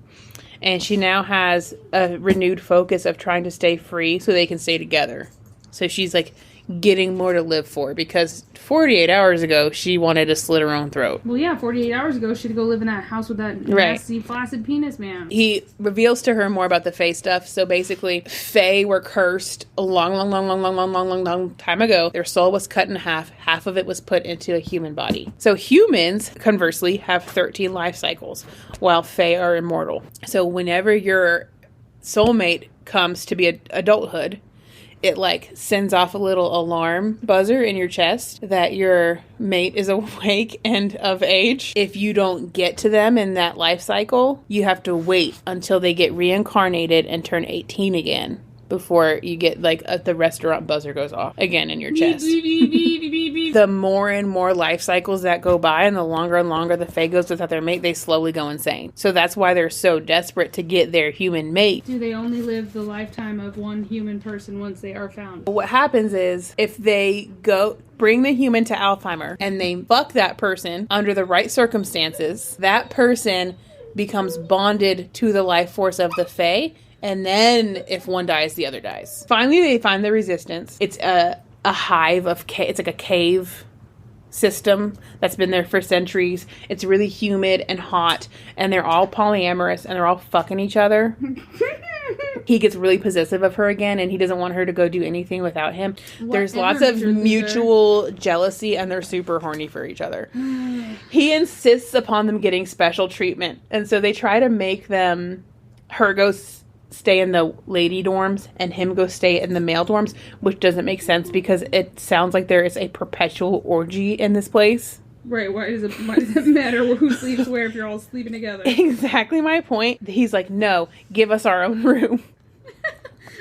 And she now has a renewed focus of trying to stay free so they can stay together. So she's like getting more to live for because 48 hours ago she wanted to slit her own throat. Well, yeah, 48 hours ago she'd go live in that house with that nasty flaccid penis man. He reveals to her more about the Fae stuff. So basically, Fae were cursed a long time ago. Their soul was cut in half. Half of it was put into a human body. So humans, conversely, have 13 life cycles, while Fae are immortal. So whenever your soulmate comes to be adulthood, it like sends off a little alarm buzzer in your chest that your mate is awake and of age. If you don't get to them in that life cycle, you have to wait until they get reincarnated and turn 18 again before you get like the restaurant buzzer goes off again in your chest. The more and more life cycles that go by and the longer and longer the Fae goes without their mate, they slowly go insane. So that's why they're so desperate to get their human mate. Do they only live the lifetime of one human person once they are found? What happens is if they bring the human to Alzheimer and they fuck that person under the right circumstances, that person becomes bonded to the life force of the Fae. And then if one dies, the other dies. Finally, they find the resistance. It's a hive of it's like a cave system that's been there for centuries. It's really humid and hot, and they're all polyamorous, and they're all fucking each other. He gets really possessive of her again, and he doesn't want her to go do anything without him. There's lots of mutual jealousy, and they're super horny for each other. He insists upon them getting special treatment, and so they try to make her go stay in the lady dorms and him go stay in the male dorms, which doesn't make sense because it sounds like there is a perpetual orgy in this place. Right, why does it matter who sleeps where if you're all sleeping together? Exactly my point. He's like, no, give us our own room.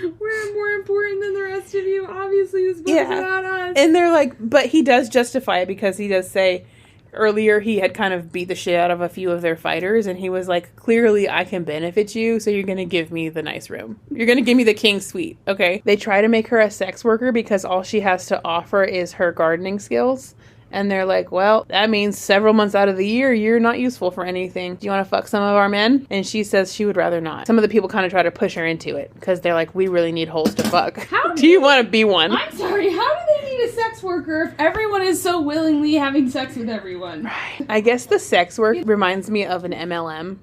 We're more important than the rest of you. Obviously, this book is about us. And they're like, but he does justify it because he does say earlier he had kind of beat the shit out of a few of their fighters, and he was like, clearly I can benefit you, so you're going to give me the nice room. You're going to give me the king suite, okay? They try to make her a sex worker because all she has to offer is her gardening skills. And they're like, well, that means several months out of the year, you're not useful for anything. Do you want to fuck some of our men? And she says she would rather not. Some of the people kind of try to push her into it because they're like, we really need holes to fuck. How do you want to be one? I'm sorry, how do they need a sex worker if everyone is so willingly having sex with everyone? Right. I guess the sex work reminds me of an MLM.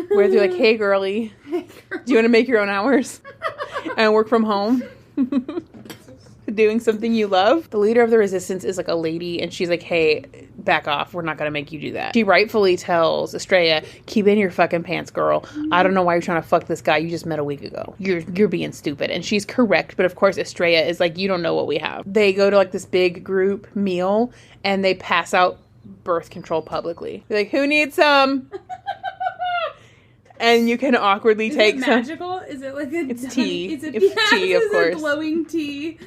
Where they're like, hey, girly, do you want to make your own hours and work from home? Doing something you love. The leader of the resistance is like a lady, and she's like, hey, back off. We're not going to make you do that. She rightfully tells Estrella, keep in your fucking pants, girl. I don't know why you're trying to fuck this guy you just met a week ago. You're being stupid. And she's correct, but of course Estrella is like, you don't know what we have. They go to like this big group meal, and they pass out birth control publicly. They're like, who needs some? And you can awkwardly take some. Is it magical? Is it like a... It's tea. It's tea, of course. It's glowing tea.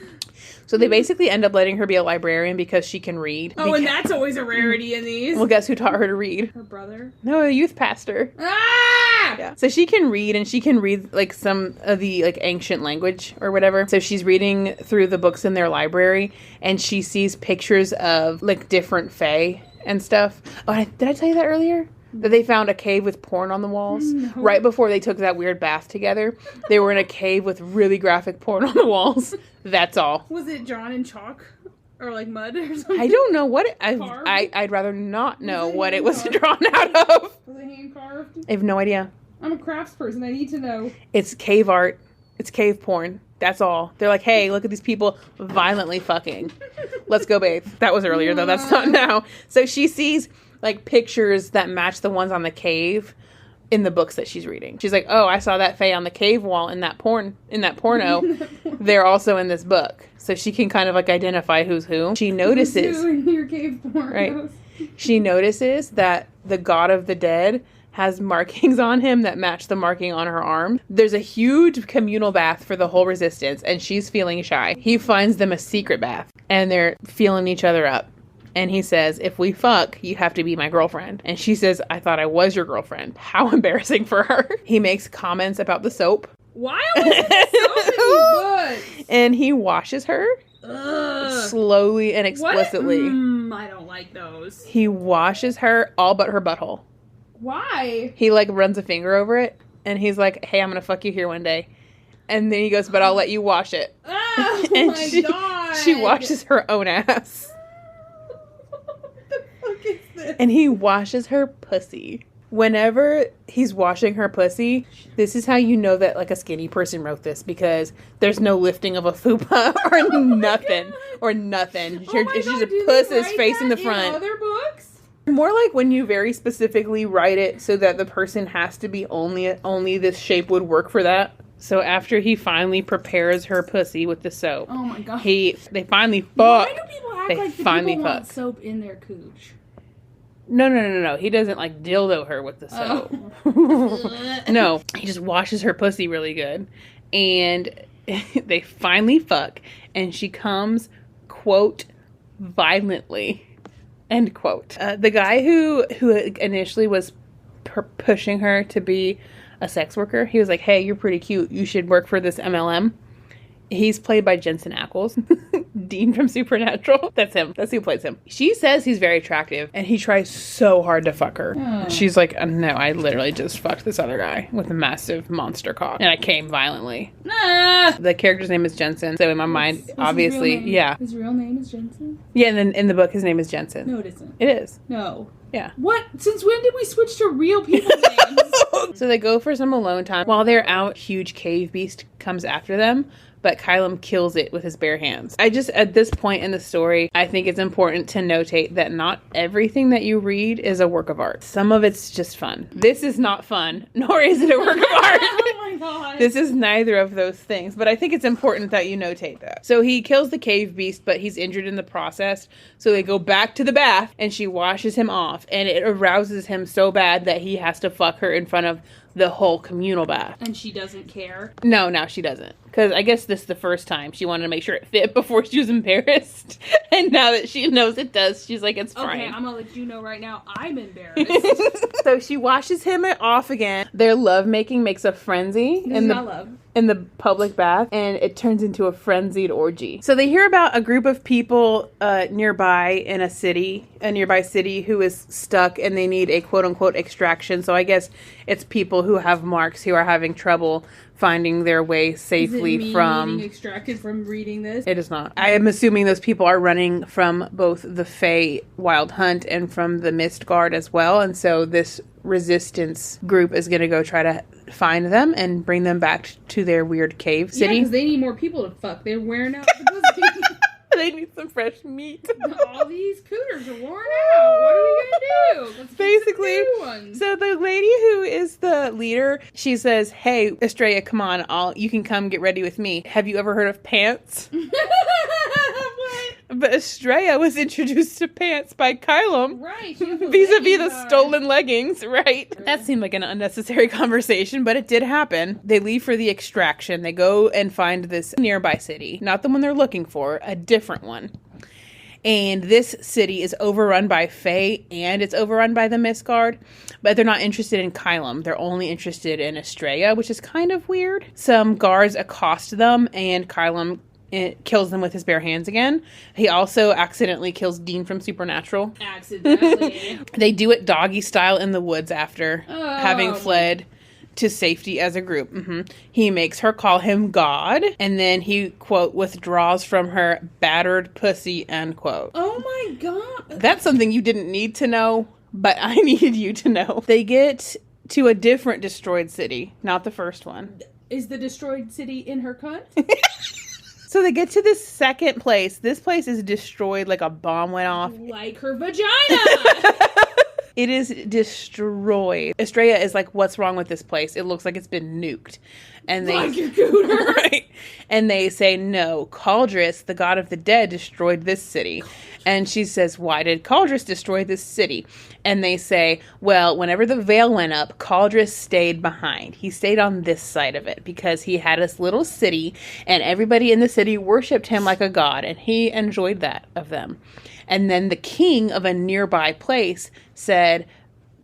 So they basically end up letting her be a librarian because she can read. Oh, and that's always a rarity in these. Well, guess who taught her to read? Her brother? No, a youth pastor. Ah! Yeah. So she can read, and she can read like some of the like ancient language or whatever. So she's reading through the books in their library, and she sees pictures of like different fae and stuff. Oh, did I tell you that earlier? That they found a cave with porn on the walls. No. Right before they took that weird bath together. They were in a cave with really graphic porn on the walls. That's all. Was it drawn in chalk? Or like mud or something? I don't know what I'd rather not know what it was drawn out of. Was it hand carved? I have no idea. I'm a crafts person. I need to know. It's cave art. It's cave porn. That's all. They're like, hey, look at these people violently fucking. Let's go bathe. That was earlier though. That's not now. So she sees like pictures that match the ones on the cave in the books that she's reading. She's like, oh, I saw that fae on the cave wall in that porno. They're also in this book. So she can kind of like identify who's who. She notices. Who's who in your cave pornos. Right. She notices that the god of the dead has markings on him that match the marking on her arm. There's a huge communal bath for the whole resistance, and she's feeling shy. He finds them a secret bath, and they're feeling each other up. And he says, if we fuck, you have to be my girlfriend. And she says, I thought I was your girlfriend. How embarrassing for her. He makes comments about the soap. Why was it so good? And he washes her slowly and explicitly. I don't like those. He washes her all but her butthole. Why? He like runs a finger over it. And he's like, hey, I'm going to fuck you here one day. And then he goes, but I'll let you wash it. Oh and my God. She washes her own ass. And he washes her pussy. Whenever he's washing her pussy, this is how you know that like a skinny person wrote this, because there's no lifting of a fupa or nothing. Or nothing. It's just a puss is facing the front. Other books? More like when you very specifically write it so that the person has to be only this shape would work for that. So after he finally prepares her pussy with the soap, oh my God, they finally fuck. Why do people act like people want soap in their cooch? No. He doesn't like dildo her with the soap. Oh. No, he just washes her pussy really good, and they finally fuck, and she comes, quote, violently, end quote. The guy who initially was pushing her to be a sex worker, he was like, hey, you're pretty cute, you should work for this MLM. He's played by Jensen Ackles. Dean from Supernatural. That's him. That's who plays him. She says he's very attractive, and he tries so hard to fuck her. Oh. She's like, no, I literally just fucked this other guy with a massive monster cock, and I came violently. The character's name is Jensen, so in my mind, obviously, yeah. His real name is Jensen? Yeah, and then in the book, his name is Jensen. No, it isn't. It is. No. Yeah. What? Since when did we switch to real people names? So they go for some alone time. While they're out, huge cave beast comes after them, but Kylam kills it with his bare hands. At this point in the story, I think it's important to notate that not everything that you read is a work of art. Some of it's just fun. This is not fun, nor is it a work of art. Oh my god. This is neither of those things, but I think it's important that you notate that. So he kills the cave beast, but he's injured in the process. So they go back to the bath, and she washes him off, and it arouses him so bad that he has to fuck her in front of the whole communal bath. And she doesn't care? No, she doesn't. Because I guess this is the first time she wanted to make sure it fit before she was embarrassed. And now that she knows it does, she's like, it's fine. Okay, I'm gonna let you know right now, I'm embarrassed. So she washes him off again. Their lovemaking makes a frenzy in the public bath, and it turns into a frenzied orgy. So they hear about a group of people nearby in a nearby city who is stuck, and they need a quote-unquote extraction. So I guess it's people who have marks who are having trouble finding their way safely from... Getting extracted from reading this? It is not. I am assuming those people are running from both the Fae Wild Hunt and from the Mist Guard as well, and so this resistance group is going to go try to find them and bring them back to their weird cave city. Yeah, because they need more people to fuck. They're wearing out the pussy. They need some fresh meat. All these cooters are worn out. What are we gonna do? Let's basically, new ones. So the lady who is the leader, she says, "Hey, Estrella, come on, you can come get ready with me. Have you ever heard of pants?" But Estrella was introduced to pants by Kylam. Right. Vis-a-vis the stolen leggings, right? That seemed like an unnecessary conversation, but it did happen. They leave for the extraction. They go and find this nearby city. Not the one they're looking for, a different one. And this city is overrun by Fae, and it's overrun by the Mist Guard, but they're not interested in Kylam. They're only interested in Estrella, which is kind of weird. Some guards accost them, and Kylam kills them with his bare hands again. He also accidentally kills Dean from Supernatural. Accidentally. They do it doggy style in the woods after having fled to safety as a group. He makes her call him God, and then he, quote, withdraws from her battered pussy, end quote. Oh my god. That's something you didn't need to know, but I needed you to know. They get to a different destroyed city, not the first one. Is the destroyed city in her cunt? So they get to this second place. This place is destroyed like a bomb went off. Like her vagina! It is destroyed. Estrella is like, what's wrong with this place? It looks like it's been nuked. And they, like your cooter. Right. And they say, no, Caldris, the god of the dead, destroyed this city. And she says, why did Caldris destroy this city? And they say, well, whenever the veil went up, Caldris stayed behind. He stayed on this side of it because he had this little city, and everybody in the city worshipped him like a god, and he enjoyed that of them. And then the king of a nearby place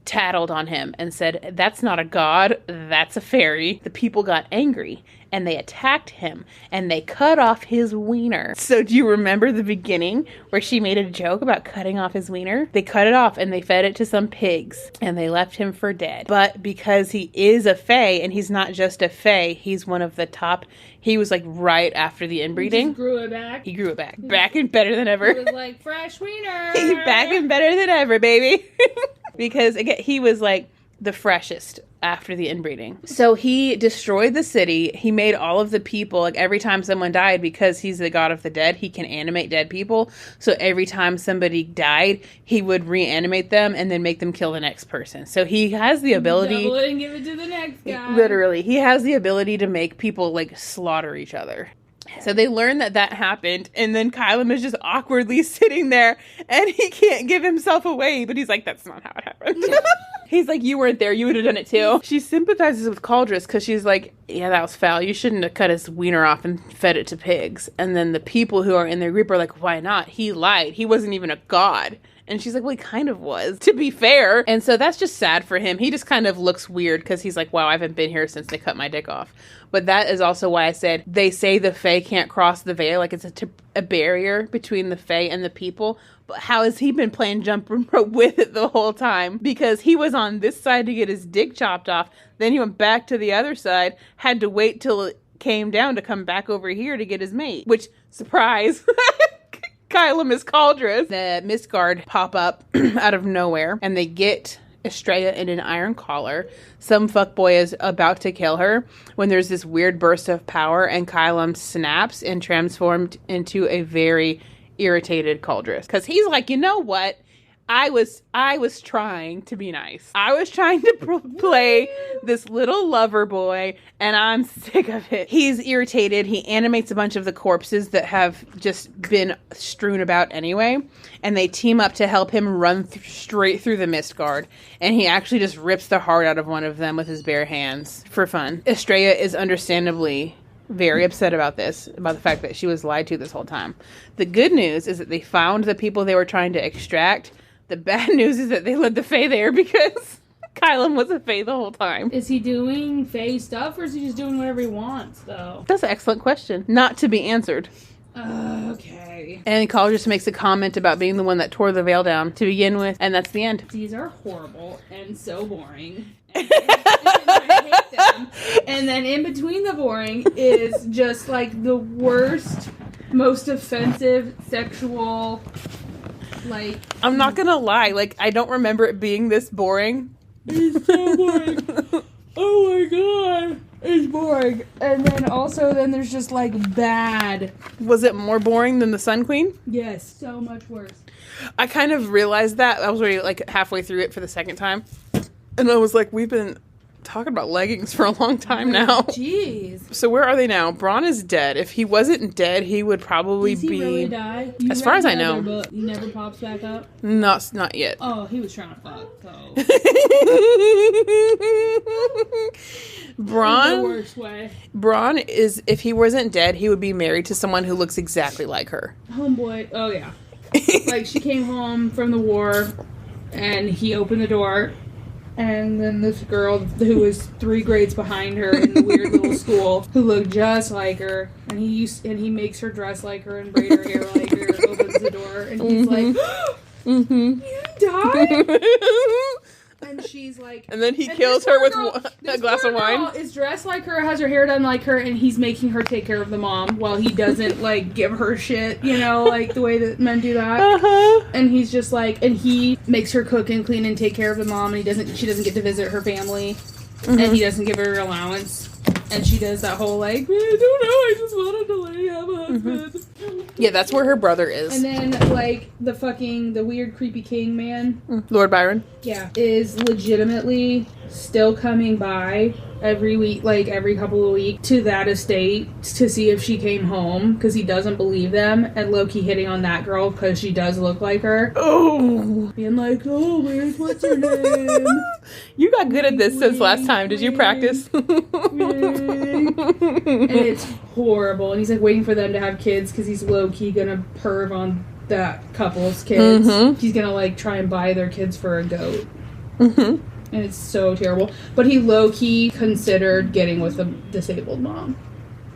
tattled on him and said, that's not a god, that's a fairy. The people got angry and they attacked him and they cut off his wiener. So do you remember the beginning where she made a joke about cutting off his wiener? They cut it off and they fed it to some pigs and they left him for dead. But because he is a fae, and he's not just a fae, he's one of the top. He was like right after the inbreeding. He just grew it back. He grew it back. Back and better than ever. He was like, fresh wiener. Back and better than ever, baby. Because again, he was like the freshest after the inbreeding. So he destroyed the city. He made all of the people, like every time someone died, because he's the god of the dead, he can animate dead people. So every time somebody died, he would reanimate them and then make them kill the next person. So he has the ability... Double it and give it to the next guy. Literally. He has the ability to make people like slaughter each other. So they learn that happened, and then Kylam is just awkwardly sitting there, and he can't give himself away, but he's like, that's not how it happened. He's like, you weren't there, you would have done it too. She sympathizes with Caldris, because she's like, yeah, that was foul, you shouldn't have cut his wiener off and fed it to pigs. And then the people who are in their group are like, why not? He lied, he wasn't even a god. And she's like, well, he kind of was, to be fair. And so that's just sad for him. He just kind of looks weird because he's like, wow, I haven't been here since they cut my dick off. But that is also why I said they say the Fae can't cross the veil. Like, it's a barrier between the Fae and the people. But how has he been playing jump rope with it the whole time? Because he was on this side to get his dick chopped off. Then he went back to the other side, had to wait till it came down to come back over here to get his mate. Which, surprise, Kylam is Cauldress. The Mistguard pop up out of nowhere, and they get Estrella in an iron collar. Some fuckboy is about to kill her when there's this weird burst of power, and Kylam snaps and transformed into a very irritated Cauldress. Because he's like, you know what? I was trying to be nice. I was trying to play this little lover boy, and I'm sick of it. He's irritated. He animates a bunch of the corpses that have just been strewn about anyway, and they team up to help him run straight through the Mistguard, and he actually just rips the heart out of one of them with his bare hands for fun. Estrella is understandably very upset about the fact that she was lied to this whole time. The good news is that they found the people they were trying to extract. The bad news is that they led the Fae there because Kylam was a Fae the whole time. Is he doing Fae stuff, or is he just doing whatever he wants, though? That's an excellent question. Not to be answered. Okay. And Call just makes a comment about being the one that tore the veil down to begin with, and that's the end. These are horrible and so boring. And I hate them. And then in between the boring is just like the worst, most offensive sexual... Like, I'm not gonna lie, like, I don't remember it being this boring. It's so boring. Oh my god. It's boring. And then there's just like bad. Was it more boring than the Sun Queen? Yes, so much worse. I kind of realized that. I was already like halfway through it for the second time. And I was like, we've been talking about leggings for a long time now. Jeez. So where are they now? Braun is dead. If he wasn't dead, he would probably Does he be... really die? As far as I know. Book, he never pops back up? Not yet. Oh, he was trying to fuck, so... Braun... In the worst way. Braun is... If he wasn't dead, he would be married to someone who looks exactly like her. Homeboy. Oh, yeah. Like, she came home from the war, and he opened the door... And then this girl who was 3 grades behind her in the weird little school, who looked just like her, and he makes her dress like her and braid her hair like her, opens the door, and he's like, "You died?" And she's like, and then he kills her with a glass of wine. Girl is dressed like her, has her hair done like her, and he's making her take care of the mom while he doesn't like give her shit, you know, like the way that men do that. And he's just like, and he makes her cook and clean and take care of the mom, and she doesn't get to visit her family, and he doesn't give her allowance. And she does that whole like, I don't know, I just wanted to like have a husband. Yeah, that's where her brother is. And then like the weird creepy king man, Lord Byron. Yeah, is legitimately still coming by every week, like every couple of weeks, to that estate to see if she came home, because he doesn't believe them, and low-key hitting on that girl because she does look like her. Oh, being like, oh, what's her name? You got good at this since last time. Did you practice? And it's horrible, and he's like waiting for them to have kids because he's low-key gonna perv on that couple's kids. He's gonna like try and buy their kids for a goat. And it's so terrible. But he low-key considered getting with a disabled mom.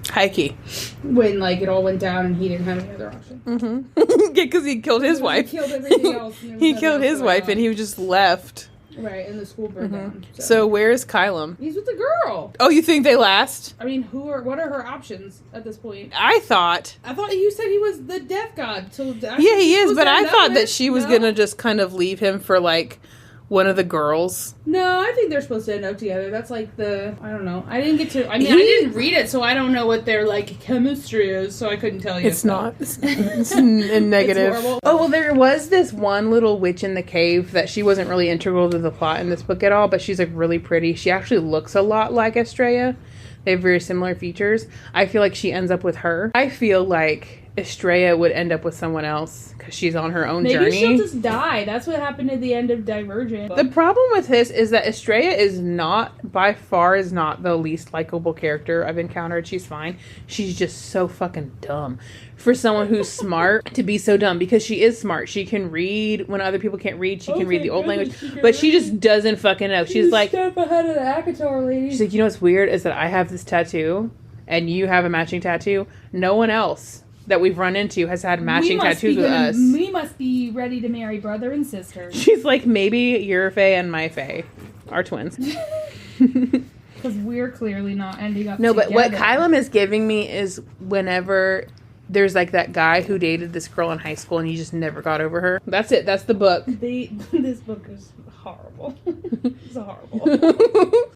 High key. When, like, it all went down and he didn't have any other option. Yeah, because he killed his wife. He killed everything else. He killed his wife and he was just left. Right, and the school burned down. So where is Kylam? He's with the girl. Oh, you think they last? I mean, what are her options at this point? I thought you said he was the death god. So yeah, he is, but I thought that she was gonna just kind of leave him for, like, one of the girls. No, I think they're supposed to end up together. That's like I don't know. I didn't read it, so I don't know what their, like, chemistry is, so I couldn't tell you. It's not. It's negative. It's horrible. Oh, well, there was this one little witch in the cave that she wasn't really integral to the plot in this book at all, but she's, like, really pretty. She actually looks a lot like Estrella. They have very similar features. I feel like she ends up with her. I feel like Estrella would end up with someone else because she's on her own Maybe journey. Maybe she'll just die. That's what happened at the end of Divergent. The problem with this is that Estrella is not, by far, is not the least likable character I've encountered. She's fine. She's just so fucking dumb. For someone who's smart to be so dumb, because she is smart. She can read when other people can't read. She can read the old language, but she just doesn't fucking know. She's like, step ahead of the ACOTAR lady. She's like, you know what's weird is that I have this tattoo and you have a matching tattoo. No one else that we've run into has had matching tattoos with us. We must be ready to marry brother and sister. She's like, maybe your Faye and my Faye are twins. Because we're clearly not ending up No, together. but what Kylam is giving me is whenever there's like that guy who dated this girl in high school and he just never got over her. That's it. That's the book. This book is horrible. It's horrible.